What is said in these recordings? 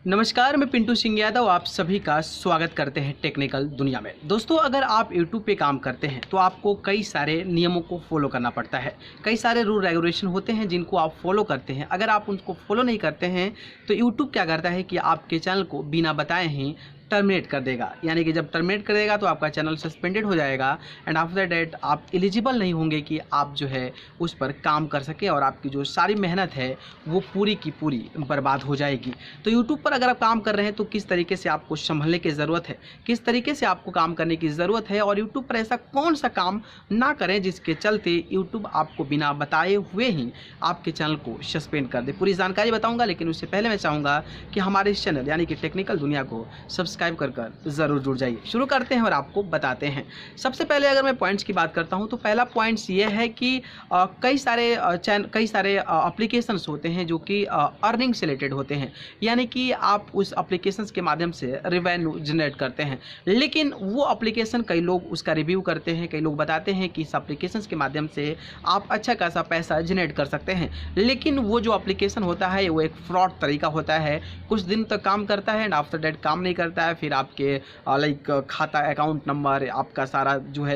नमस्कार, मैं पिंटू सिंह यादव आप सभी का स्वागत करते हैं टेक्निकल दुनिया में। दोस्तों, अगर आप YouTube पे काम करते हैं तो आपको कई सारे नियमों को फॉलो करना पड़ता है। कई सारे रूल रेगुलेशन होते हैं जिनको आप फॉलो करते हैं। अगर आप उनको फॉलो नहीं करते हैं तो YouTube क्या करता है कि आपके चैनल को बिना बताए ही टर्मिनेट कर देगा। यानी कि जब टर्मिनेट कर देगा तो आपका चैनल सस्पेंडेड हो जाएगा एंड आफ्टर दैट आप एलिजिबल नहीं होंगे कि आप जो है उस पर काम कर सकें और आपकी जो सारी मेहनत है वो पूरी की पूरी बर्बाद हो जाएगी। तो यूट्यूब पर अगर आप काम कर रहे हैं तो किस तरीके से आपको संभलने की ज़रूरत है, किस तरीके से आपको काम करने की ज़रूरत है और यूट्यूब पर ऐसा कौन सा काम ना करें जिसके चलते यूट्यूब आपको बिना बताए हुए ही आपके चैनल को सस्पेंड कर दे। पूरी जानकारी बताऊँगा, लेकिन उससे पहले मैं चाहूँगा कि हमारे इस चैनल यानी कि टेक्निकल दुनिया को सब्सक्राइब कर ज़रूर जुड़ जाइए। शुरू करते हैं और आपको बताते हैं। सबसे पहले अगर मैं पॉइंट्स की बात करता हूं तो पहला पॉइंट्स ये है कि कई सारे एप्लीकेशंस होते हैं जो कि अर्निंग से रिलेटेड होते हैं, यानी कि आप उस एप्लीकेशंस के माध्यम से रेवेन्यू जनरेट करते हैं। लेकिन वो एप्लीकेशन कई लोग उसका रिव्यू करते हैं, कई लोग बताते हैं कि इस एप्लीकेशंस के माध्यम से आप अच्छा खासा पैसा जनरेट कर सकते हैं, लेकिन वो जो एप्लीकेशन होता है वो एक फ्रॉड तरीका होता है। कुछ दिन तक काम करता है एंड आफ्टर दैट काम नहीं करता है, फिर आपके लाइक खाता अकाउंट नंबर आपका सारा जो है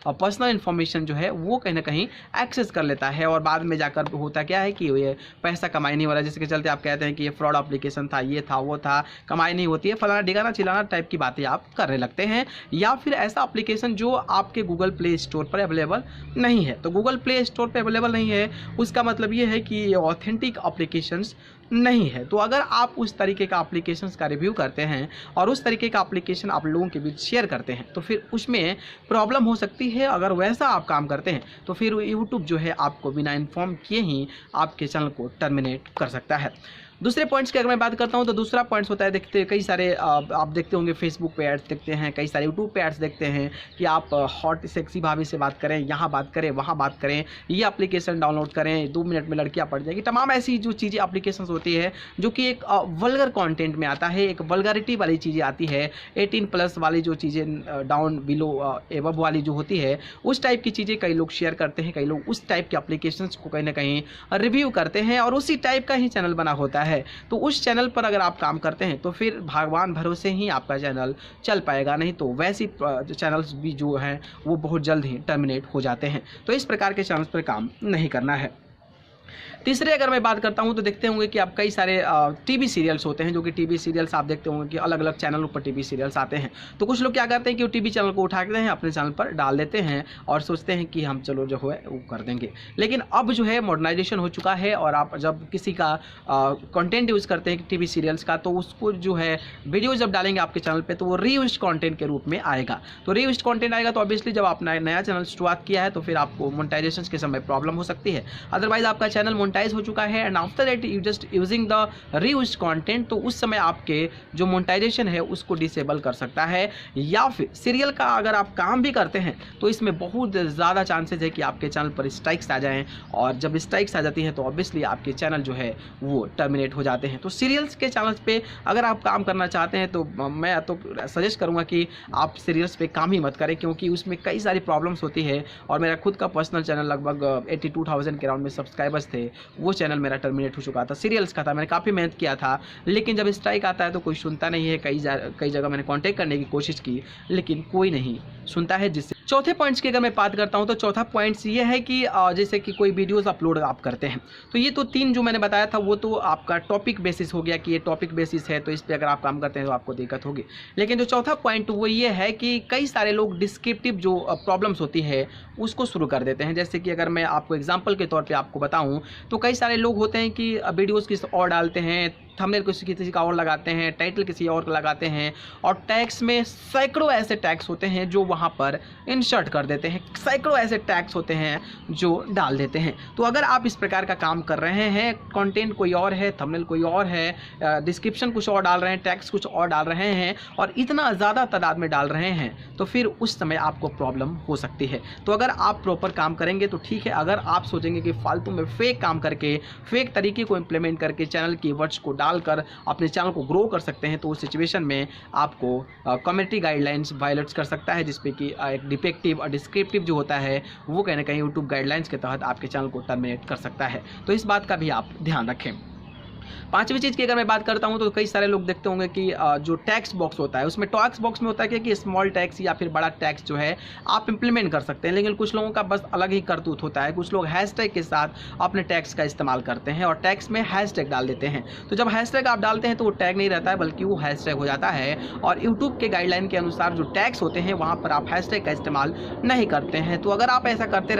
पर्सनल इन्फॉर्मेशन जो है वो कहीं ना कहीं एक्सेस कर लेता है और बाद में जाकर होता क्या है कि ये पैसा कमाई नहीं हो रहा, जिसके चलते आप कहते हैं कि ये फ्रॉड एप्लीकेशन था, ये था, वो था, कमाई नहीं होती है, फलाना ढिकाना चिलाना टाइप की बातें आप करने लगते हैं। या फिर ऐसा एप्लीकेशन जो आपके गूगल प्ले स्टोर पर अवेलेबल नहीं है। तो गूगल प्ले स्टोर पर अवेलेबल नहीं है उसका मतलब ये है कि ये ऑथेंटिक एप्लीकेशंस नहीं है। तो अगर आप उस तरीके का एप्लीकेशंस का रिव्यू करते हैं और उस तरीके का एप्लीकेशन आप लोगों के बीच शेयर करते हैं तो फिर उसमें प्रॉब्लम हो सकती है। अगर वैसा आप काम करते हैं तो फिर यूट्यूब जो है आपको बिना इन्फॉर्म किए ही आपके चैनल को टर्मिनेट कर सकता है। दूसरे पॉइंट्स की अगर मैं बात करता हूं तो दूसरा पॉइंट्स होता है, देखते कई सारे आप देखते होंगे फेसबुक पे एड्स देखते हैं, कई सारे यूट्यूब पे एड्स देखते हैं कि आप हॉट सेक्सी भाभी से बात करें, यहाँ बात करें, वहाँ बात करें, ये एप्लीकेशन डाउनलोड करें, 2 मिनट में लड़कियाँ पड़ जाएगी। तमाम ऐसी जो चीज़ें एप्लीकेशन होती है जो कि एक वल्गर कॉन्टेंट में आता है, एक वल्गरिटी वाली चीज़ें आती है, 18+ वाली जो चीज़ें डाउन बिलो एबव वाली जो होती है उस टाइप की चीज़ें कई लोग शेयर करते हैं, कई लोग उस टाइप के एप्लीकेशन को कहीं ना कहीं रिव्यू करते हैं और उसी टाइप का ही चैनल बना होता है। तो उस चैनल पर अगर आप काम करते हैं तो फिर भगवान भरोसे ही आपका चैनल चल पाएगा, नहीं तो वैसी चैनल्स भी जो हैं वो बहुत जल्द ही टर्मिनेट हो जाते हैं। तो इस प्रकार के चैनल्स पर काम नहीं करना है। तीसरे अगर मैं बात करता हूं तो देखते होंगे कि आप कई सारे टीवी सीरियल्स होते हैं जो कि टीवी सीरियल्स आप देखते होंगे कि अलग अलग चैनलों पर टीवी सीरियल्स आते हैं। तो कुछ लोग क्या करते हैं कि वो टीवी चैनल को उठाते हैं, अपने चैनल पर डाल देते हैं और सोचते हैं कि हम चलो जो है वो कर देंगे। लेकिन अब जो है मॉडर्नाइजेशन हो चुका है और आप जब किसी का कंटेंट यूज़ करते हैं टीवी सीरियल्स का तो उसको जो है वीडियो जब डालेंगे आपके चैनल पर तो वो रीयूज्ड कंटेंट के रूप में आएगा। तो रीयूज्ड कंटेंट आएगा तो ऑब्वियसली जब आपने नया चैनल शुरुआत किया है तो फिर आपको मोनेटाइजेशन के समय प्रॉब्लम हो सकती है। अदरवाइज आपका चैनल मोनेटाइज हो चुका है and after that you just using the reused content, तो उस समय आपके जो मोनेटाइजेशन है उसको डिसेबल कर सकता है। या फिर सीरियल का अगर आप काम भी करते हैं तो इसमें बहुत ज़्यादा चांसेस है कि आपके चैनल पर स्ट्राइक्स आ जाएं और जब स्ट्राइक्स आ जाती है तो ऑब्वियसली आपके चैनल जो है वो टर्मिनेट हो जाते हैं। तो सीरियल्स के चैनल्स पे अगर आप काम करना चाहते हैं तो मैं तो सजेस्ट करूँगा कि आप सीरियल्स पे काम ही मत करें, क्योंकि उसमें कई सारी प्रॉब्लम्स होती है। और मेरा खुद का पर्सनल चैनल लगभग 82,000 के राउंड में सब्सक्राइबर्स थे, वो चैनल मेरा टर्मिनेट हो चुका था, सीरियल्स का था, मैंने काफ़ी मेहनत किया था, लेकिन जब स्ट्राइक आता है तो कोई सुनता नहीं है। कई जगह मैंने कांटेक्ट करने की कोशिश की लेकिन कोई नहीं सुनता है। जिससे चौथे पॉइंट्स की अगर मैं बात करता हूं तो चौथा पॉइंट्स ये है कि जैसे कि कोई वीडियोस अपलोड आप करते हैं तो ये तो 3 जो मैंने बताया था वो तो आपका टॉपिक बेसिस हो गया कि ये टॉपिक बेसिस है तो इस पर अगर आप काम करते हैं तो आपको दिक्कत होगी। लेकिन जो चौथा पॉइंट वो ये है कि कई सारे लोग डिस्क्रिप्टिव जो प्रॉब्लम्स होती है उसको शुरू कर देते हैं। जैसे कि अगर मैं आपको एग्जाम्पल के तौर पर आपको बताऊँ तो कई सारे लोग होते हैं कि वीडियोज़ किसी और डालते हैं, थंबनेल किसी का और लगाते हैं, टाइटल किसी और का लगाते हैं और टैग्स में सैकड़ों ऐसे टैग्स होते हैं जो वहाँ पर इंसर्ट कर देते हैं, सैकड़ों ऐसे टैग्स होते हैं जो डाल देते हैं। तो अगर आप इस प्रकार का काम कर रहे हैं, कंटेंट कोई और है, थंबनेल कोई और है, डिस्क्रिप्शन कुछ और डाल रहे हैं, टैग्स कुछ और डाल रहे हैं और इतना ज़्यादा तादाद में डाल रहे हैं तो फिर उस समय आपको प्रॉब्लम हो सकती है। तो अगर आप प्रॉपर काम करेंगे तो ठीक है, अगर आप सोचेंगे कि फालतू में फेक काम करके, फेक तरीके को इम्प्लीमेंट करके चैनल की वर्ड्स को डालकर अपने चैनल को ग्रो कर सकते हैं तो उस सिचुएशन में आपको कम्युनिटी गाइडलाइंस वायलेट्स कर सकता है, जिसपे कि एक डिपेक्टिव और डिस्क्रिप्टिव जो होता है वो कहीं ना कहीं यूट्यूब गाइडलाइंस के तहत आपके चैनल को टर्मिनेट कर सकता है। तो इस बात का भी आप ध्यान रखें। पांचवी चीज़ की अगर मैं बात करता हूँ तो कई सारे लोग देखते होंगे कि जो टैक्स बॉक्स होता है उसमें टैक्स बॉक्स में होता है कि स्मॉल टैक्स या फिर बड़ा टैक्स जो है आप इंप्लीमेंट कर सकते हैं, लेकिन कुछ लोगों का बस अलग ही करतूत होता है। कुछ लोग हैशटैग के साथ अपने टैक्स का इस्तेमाल करते हैं और टैक्स में हैशटैग डाल देते हैं। तो जब हैशटैग आप डालते हैं तो वो टैग नहीं रहता है बल्कि वो हैशटैग हो जाता है, और यूट्यूब के गाइडलाइन के अनुसार जो टैक्स होते हैं वहाँ पर आप हैशटैग का इस्तेमाल नहीं करते हैं। तो अगर आप ऐसा करते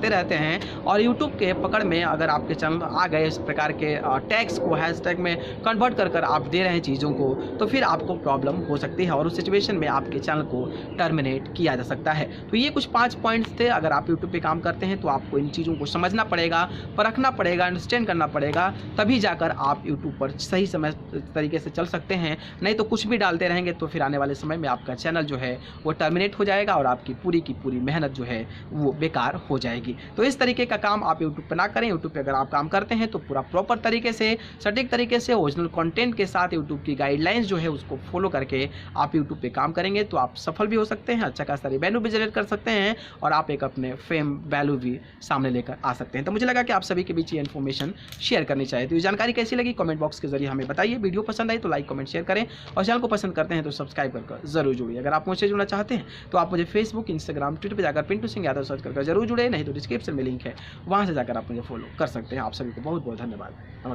रहते हैं और यूट्यूब के पकड़ में अगर आपके चैनल आ गए इस प्रकार के टैक्स को हैशटैग में कन्वर्ट कर आप दे रहे हैं चीज़ों को, तो फिर आपको प्रॉब्लम हो सकती है और उस सिचुएशन में आपके चैनल को टर्मिनेट किया जा सकता है। तो ये कुछ 5 पॉइंट्स थे। अगर आप यूट्यूब पे काम करते हैं तो आपको इन चीज़ों को समझना पड़ेगा, परखना पड़ेगा, अंडरस्टैंड करना पड़ेगा, तभी जाकर आप यूट्यूब पर सही समय तरीके से चल सकते हैं। नहीं तो कुछ भी डालते रहेंगे तो फिर आने वाले समय में आपका चैनल जो है वो टर्मिनेट हो जाएगा और आपकी पूरी की पूरी मेहनत जो है वो बेकार हो जाएगी। तो इस तरीके का काम आप यूट्यूब पर ना करें। यूट्यूब पर अगर आप काम करते हैं तो पूरा प्रॉपर तरीके से, सटीक तरीके से, ओरिजिनल कंटेंट के साथ यूट्यूब की गाइडलाइंस जो है उसको फॉलो करके आप यूट्यूब पे काम करेंगे तो आप सफल भी हो सकते हैं, अच्छा खासा रेवेन्यू भी जनरेट कर सकते हैं और आप एक अपने फेम वैल्यू भी सामने लेकर आ सकते हैं। तो मुझे लगा कि आप सभी के बीच ये इन्फॉर्मेशन शेयर करनी चाहिए। तो ये जानकारी कैसी लगी कमेंट बॉक्स के जरिए हमें बताइए। वीडियो पसंद आई तो लाइक कमेंट शेयर करें और चैनल को पसंद करते हैं तो सब्सक्राइब कर जरूर जुड़िए। अगर आप मुझसे जुड़ना चाहते हैं तो आप मुझे फेसबुक, इंस्टाग्राम, ट्विटर पर जाकर पिंटू सिंह यादव सर्च कर जरूर जुड़े, नहीं तो डिस्क्रिप्शन में लिंक है, वहाँ से जाकर आप मुझे फॉलो कर सकते हैं। आप सभी को बहुत बहुत धन्यवाद।